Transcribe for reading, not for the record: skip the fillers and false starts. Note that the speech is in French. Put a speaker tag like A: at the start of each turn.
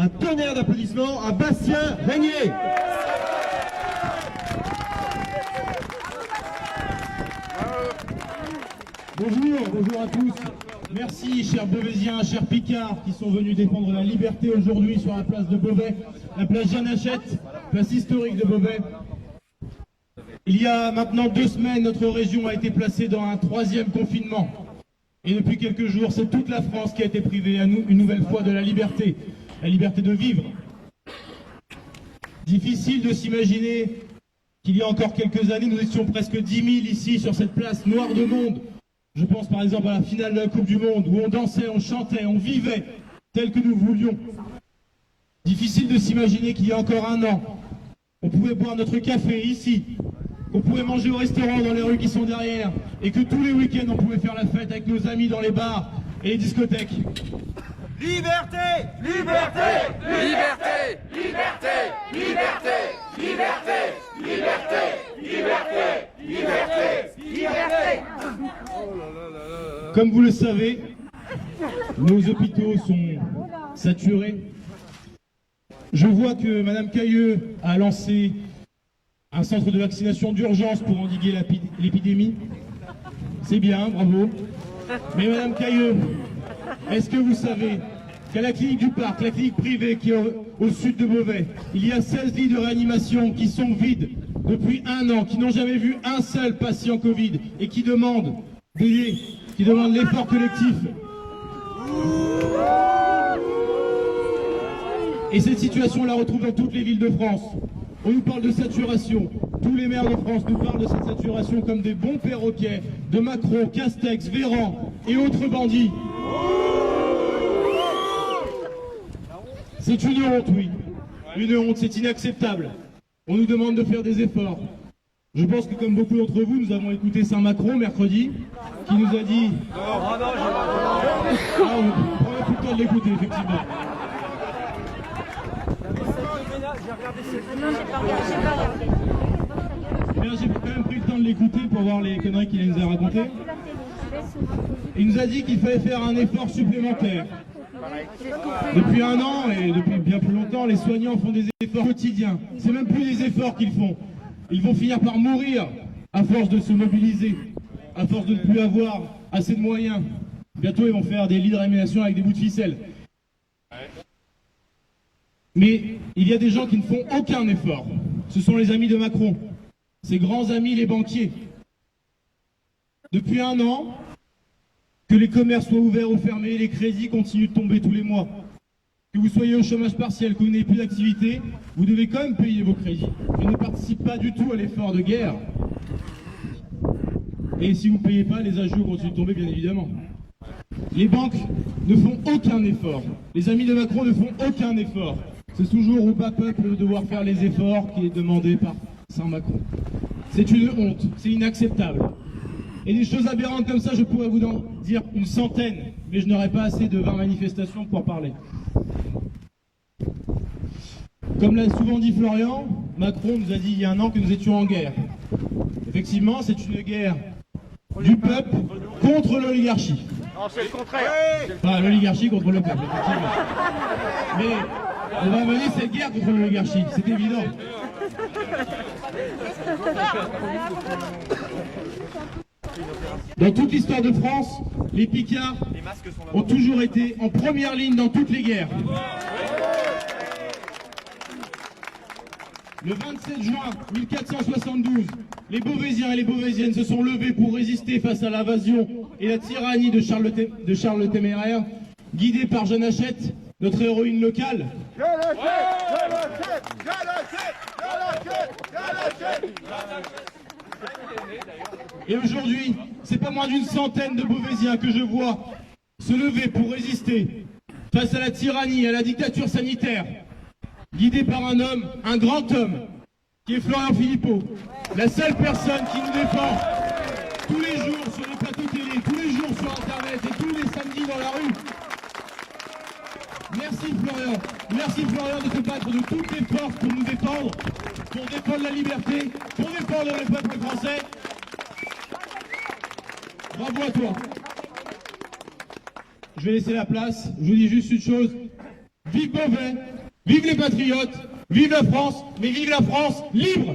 A: Un tonnerre d'applaudissements à Bastien Régnier. Bonjour à tous. Merci, chers Beauvaisiens, chers Picards, qui sont venus défendre la liberté aujourd'hui sur la place de Beauvais, la place Jeanne Hachette, place historique de Beauvais. Il y a maintenant 2 semaines, notre région a été placée dans un 3e confinement. Et depuis quelques jours, c'est toute la France qui a été privée à nous une nouvelle fois de la liberté de vivre. Difficile de s'imaginer qu'il y a encore quelques années, nous étions presque 10 000 ici sur cette place noire de monde. Je pense par exemple à la finale de la Coupe du Monde où on dansait, on chantait, on vivait tel que nous voulions. Difficile de s'imaginer qu'il y a encore un an, on pouvait boire notre café ici, qu'on pouvait manger au restaurant dans les rues qui sont derrière et que tous les week-ends on pouvait faire la fête avec nos amis dans les bars et les discothèques.
B: Liberté! Liberté! Liberté! Liberté! Liberté! Liberté! Liberté! Liberté! Liberté! Liberté!
A: Comme vous le savez, nos hôpitaux sont saturés. Je vois que Madame Cayeux a lancé un centre de vaccination d'urgence pour endiguer l'épidémie. C'est bien, bravo. Mais Madame Cayeux, est-ce que vous savez qu'à la clinique du Parc, la clinique privée qui est au sud de Beauvais, il y a 16 lits de réanimation qui sont vides depuis 1 an, qui n'ont jamais vu un seul patient Covid et qui demandent l'effort collectif. Et cette situation, on la retrouve dans toutes les villes de France. On nous parle de saturation. Tous les maires de France nous parlent de cette saturation comme des bons perroquets de Macron, Castex, Véran et autres bandits. C'est une honte, oui. Une honte, c'est inacceptable. On nous demande de faire des efforts. Je pense que comme beaucoup d'entre vous, nous avons écouté Saint-Macron mercredi, qui nous a dit... Ah, vous prenez plus le temps de l'écouter, effectivement. J'ai quand même pris le temps de l'écouter pour voir les conneries qu'il nous a racontées. Il nous a dit qu'il fallait faire un effort supplémentaire. Depuis 1 an et depuis bien plus longtemps, les soignants font des efforts quotidiens. C'est même plus des efforts qu'ils font. Ils vont finir par mourir à force de se mobiliser, à force de ne plus avoir assez de moyens. Bientôt, ils vont faire des lits de réanimation avec des bouts de ficelle. Mais il y a des gens qui ne font aucun effort. Ce sont les amis de Macron, ses grands amis les banquiers. Depuis 1 an, que les commerces soient ouverts ou fermés, les crédits continuent de tomber tous les mois. Que vous soyez au chômage partiel, que vous n'ayez plus d'activité, vous devez quand même payer vos crédits. Ils ne participent pas du tout à l'effort de guerre. Et si vous ne payez pas, les agios continuent de tomber, bien évidemment. Les banques ne font aucun effort. Les amis de Macron ne font aucun effort. C'est toujours au bas peuple de devoir faire les efforts qui est demandé par Saint-Macron. C'est une honte, c'est inacceptable. Et des choses aberrantes comme ça, je pourrais vous en dire une centaine, mais je n'aurai pas assez de 20 manifestations pour parler. Comme l'a souvent dit Florian, Macron nous a dit il y a 1 an que nous étions en guerre. Effectivement, c'est une guerre du peuple contre l'oligarchie.
B: Non, c'est le contraire.
A: Enfin, l'oligarchie contre le peuple, effectivement. Mais on va mener cette guerre contre l'oligarchie, c'est évident. Dans toute l'histoire de France, les Picards ont toujours été en première ligne dans toutes les guerres. Le 27 juin 1472, les Beauvaisiens et les Beauvaisiennes se sont levés pour résister face à l'invasion et la tyrannie de Charles le Téméraire, guidés par Jeanne Hachette, notre héroïne locale. Et aujourd'hui, c'est pas moins d'une centaine de Beauvaisiens que je vois se lever pour résister face à la tyrannie, à la dictature sanitaire, guidé par un homme, un grand homme, qui est Florian Philippot, la seule personne qui nous défend tous les jours sur les plateaux télé, tous les jours sur Internet et tous les samedis dans la rue. Merci Florian de te battre de toutes les forces pour nous défendre, pour défendre la liberté, pour défendre le peuple français. Bravo à toi. Je vais laisser la place, je vous dis juste une chose. vive Beauvais, vive les patriotes, vive la France, mais vive la France libre!